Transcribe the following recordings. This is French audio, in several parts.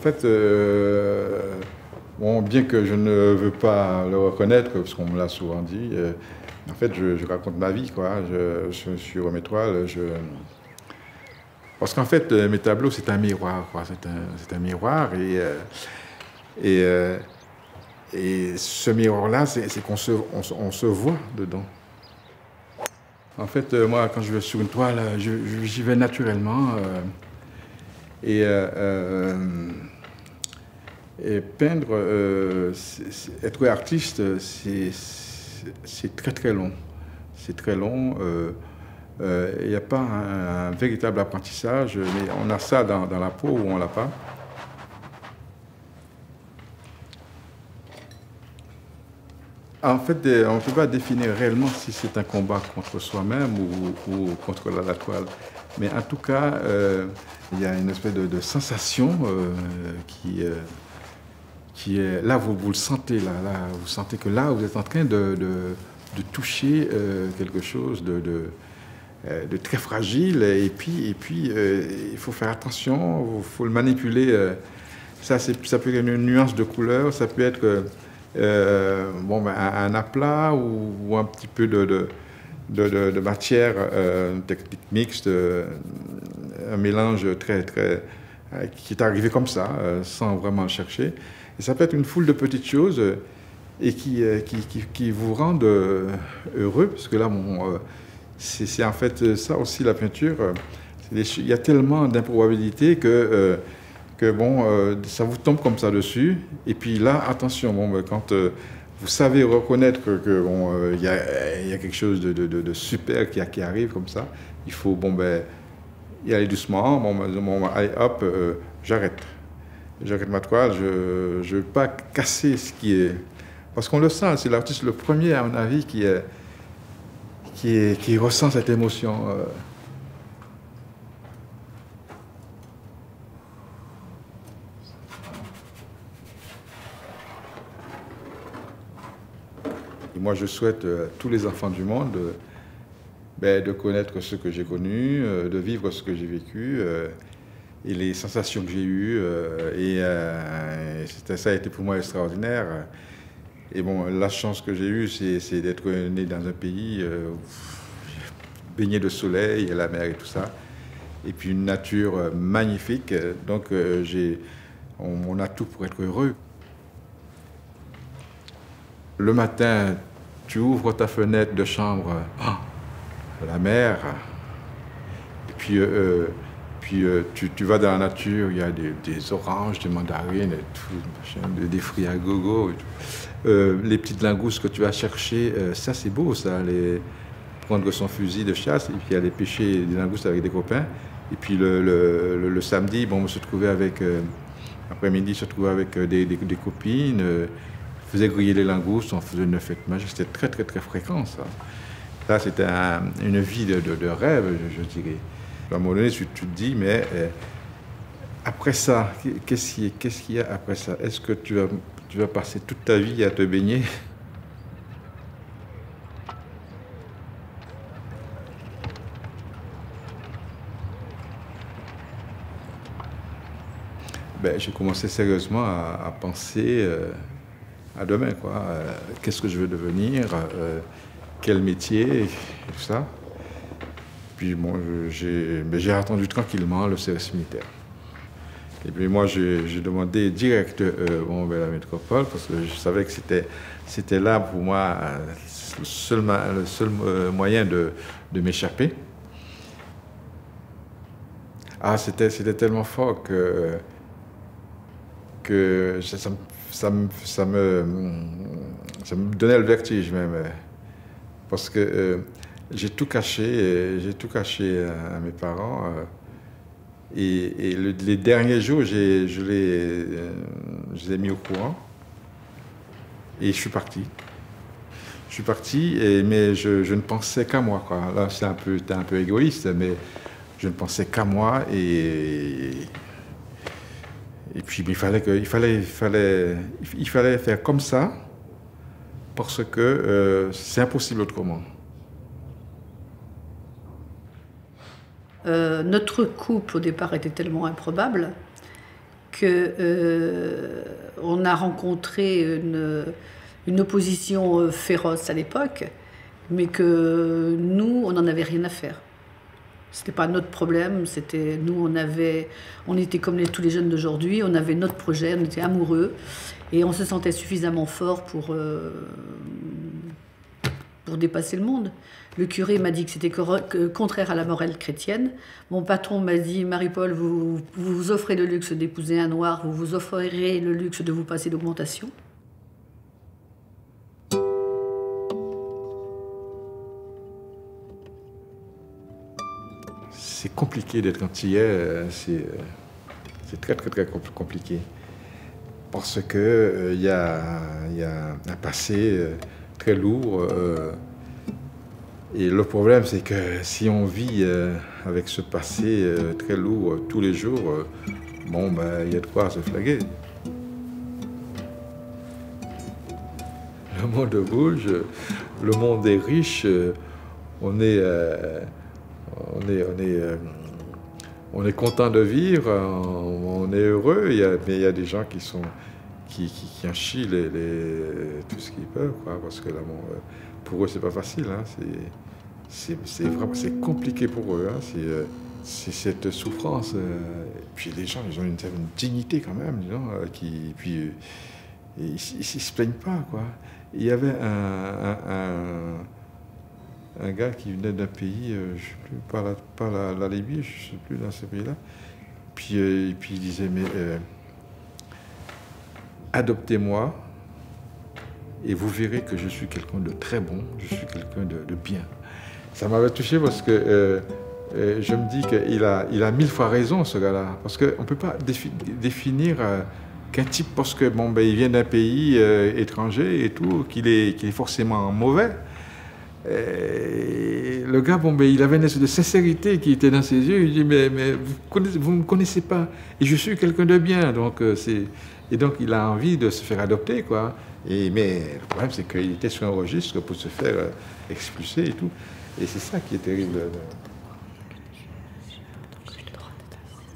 fait, bon, bien que je ne veux pas le reconnaître, parce qu'on me l'a souvent dit, en fait, je raconte ma vie, quoi. Je suis sur mes toiles. Parce qu'en fait, mes tableaux, c'est un miroir, quoi. C'est un miroir. Et, euh, et ce miroir-là, c'est qu'on on se voit dedans. En fait, moi, quand je vais sur une toile, j'y vais naturellement. Et, euh, euh, et peindre, être artiste, c'est très très long. C'est très long. Il n'y a pas un véritable apprentissage, mais on a ça dans la peau ou on l'a pas. En fait, on ne peut pas définir réellement si c'est un combat contre soi-même ou contre la toile. Mais en tout cas, il y a une espèce de sensation qui est là, vous le sentez, vous sentez que là, vous êtes en train de toucher quelque chose de très fragile. Et puis il faut faire attention, il faut le manipuler. Ça peut être une nuance de couleur, ça peut être bon, ben, un aplat ou un petit peu de matière, une technique mixte, un mélange qui est arrivé comme ça, sans vraiment le chercher. Et ça peut être une foule de petites choses et qui vous rendent heureux, parce que là, bon, c'est en fait ça aussi la peinture. Il y a tellement d'improbabilités que bon, ça vous tombe comme ça dessus. Et puis là, attention, bon, ben, quand vous savez reconnaître que bon, y a quelque chose de super qui arrive comme ça, il faut bon, ben, y aller doucement. Bon, allez, hop, j'arrête. J'arrête ma toile. Je ne veux pas casser ce qui est. Parce qu'on le sent, c'est l'artiste le premier, à mon avis, qui ressent cette émotion. Et moi, je souhaite à tous les enfants du monde ben, de connaître ce que j'ai connu, de vivre ce que j'ai vécu et les sensations que j'ai eues. Ça a été pour moi extraordinaire. Et bon, la chance que j'ai eue, c'est d'être né dans un pays baigné de soleil, la mer et tout ça. Et puis une nature magnifique. Donc, on a tout pour être heureux. Le matin, tu ouvres ta fenêtre de chambre, la mer, et puis tu vas dans la nature, il y a des oranges, des mandarines, et tout, machin, des fruits à gogo. Et tout. Les petites langoustes que tu vas chercher, ça c'est beau, ça, prendre son fusil de chasse et puis aller pêcher des langoustes avec des copains. Et puis le samedi, bon, on se trouvait avec, après-midi, se trouvait avec des copines. On faisait griller les langoustes, on faisait une fête magique, c'était très très très fréquent ça. Là c'était une vie de rêve, je dirais. À un moment donné, tu te dis, mais après ça, qu'est-ce qu'il y a après ça? Est-ce que tu vas passer toute ta vie à te baigner? Ben, j'ai commencé sérieusement à penser à demain, quoi. Qu'est-ce que je veux devenir? Quel métier? Et tout ça. Puis bon, j'ai attendu tranquillement le service militaire. Et puis moi, j'ai demandé direct bon, ben, la métropole parce que je savais que c'était là pour moi le seul moyen de m'échapper. Ah, c'était tellement fort que ça me donnait le vertige même. Parce que j'ai tout caché à mes parents. Et les derniers jours, je les ai mis au courant. Et je suis parti. Je suis parti, mais je ne pensais qu'à moi, quoi. Là, t'es un peu égoïste, mais je ne pensais qu'à moi. Et puis, il fallait faire comme ça, parce que c'est impossible autrement. Notre couple, au départ, était tellement improbable on a rencontré une opposition féroce à l'époque, mais que nous, on n'en avait rien à faire. C'était pas notre problème, c'était nous, on était comme tous les jeunes d'aujourd'hui, on avait notre projet, on était amoureux et on se sentait suffisamment fort pour dépasser le monde. Le curé m'a dit que c'était contraire à la morale chrétienne. Mon patron m'a dit, Marie-Paul, vous vous offrez le luxe d'épouser un noir, vous vous offrirez le luxe de vous passer d'augmentation. C'est compliqué d'être antillais, c'est très compliqué. Parce que y a un passé très lourd. Et le problème, c'est que si on vit avec ce passé très lourd tous les jours, bon, ben, il y a de quoi se flaguer. Le monde bouge, le monde est riche, on est content de vivre, on est heureux, mais il y a des gens qui en chient tout ce qu'ils peuvent, quoi, parce que là, bon, pour eux, c'est pas facile, hein, c'est compliqué pour eux, hein, c'est cette souffrance. Et puis les gens, ils ont une certaine dignité quand même, puis ils se plaignent pas, quoi. Il y avait un gars qui venait d'un pays, je ne sais plus, pas la Libye, je ne sais plus, dans ce pays-là. Puis il disait, mais adoptez-moi et vous verrez que je suis quelqu'un de très bon, je suis quelqu'un de bien. Ça m'avait touché parce que je me dis qu'il a 1000 fois raison, ce gars-là. Parce qu'on ne peut pas définir qu'un type, parce que bon, ben, il vient d'un pays étranger et tout, qu'il est forcément mauvais. Et le gars, bon, ben, il avait une espèce de sincérité qui était dans ses yeux. Il dit, mais vous ne me connaissez pas. Et je suis quelqu'un de bien. Donc, et donc, il a envie de se faire adopter, quoi. Mais le problème, c'est qu'il était sur un registre pour se faire expulser et tout. Et c'est ça qui est terrible.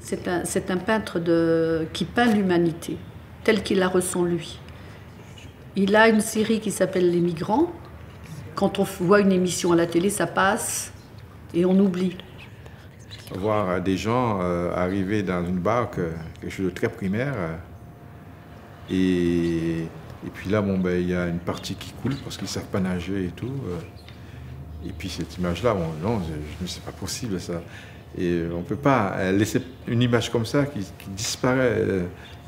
C'est un peintre qui peint l'humanité, telle qu'il la ressent lui. Il a une série qui s'appelle Les Migrants. Quand on voit une émission à la télé, ça passe et on oublie. Voir des gens arriver dans une barque, quelque chose de très primaire, et puis là, bon, ben, il y a une partie qui coule parce qu'ils ne savent pas nager et tout. Et puis cette image-là, bon, non, c'est pas possible ça. Et on ne peut pas laisser une image comme ça qui disparaît.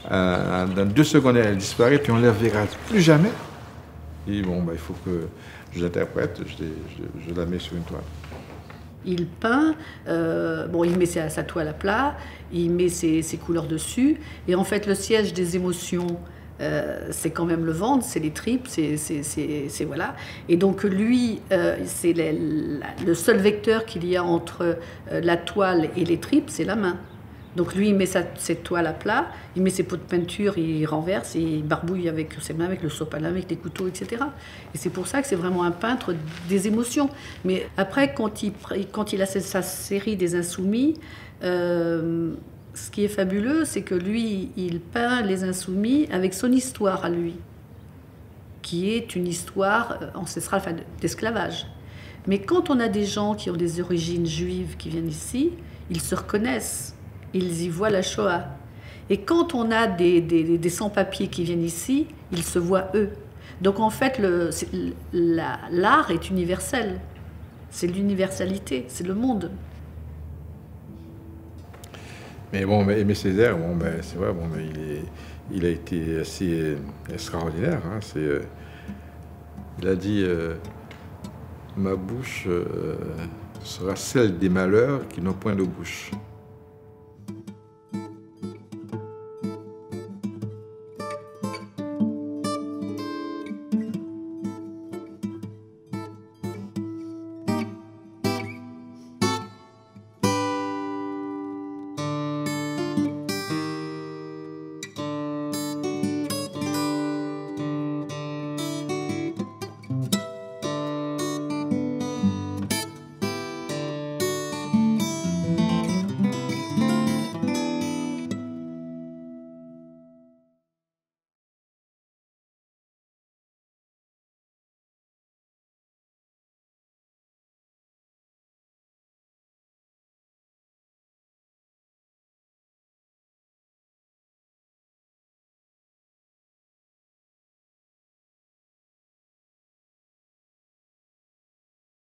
Dans 2 secondes, elle disparaît, puis on ne la verra plus jamais. Et bon, ben, il faut que je l'interprète, je la mets sur une toile. Il peint, bon, il met sa toile à plat, il met ses couleurs dessus, et en fait, le siège des émotions, c'est quand même le ventre, c'est les tripes, c'est voilà. Et donc lui, c'est le seul vecteur qu'il y a entre la toile et les tripes, c'est la main. Donc lui, il met cette toile à plat, il met ses pots de peinture, il renverse et il barbouille avec ses mains, avec le sopalin, avec les couteaux, etc. Et c'est pour ça que c'est vraiment un peintre des émotions. Mais après, quand il a sa série des Insoumis, ce qui est fabuleux, c'est que lui, il peint les Insoumis avec son histoire à lui, qui est une histoire ancestrale, enfin, d'esclavage. Mais quand on a des gens qui ont des origines juives qui viennent ici, ils se reconnaissent. Ils y voient la Shoah. Et quand on a des sans-papiers qui viennent ici, ils se voient eux. Donc en fait, l'art est universel. C'est l'universalité, c'est le monde. Mais bon, Aimé Césaire, bon, ben, c'est vrai, bon, ben, il a été assez extraordinaire. Hein, il a dit ma bouche sera celle des malheurs qui n'ont point de bouche.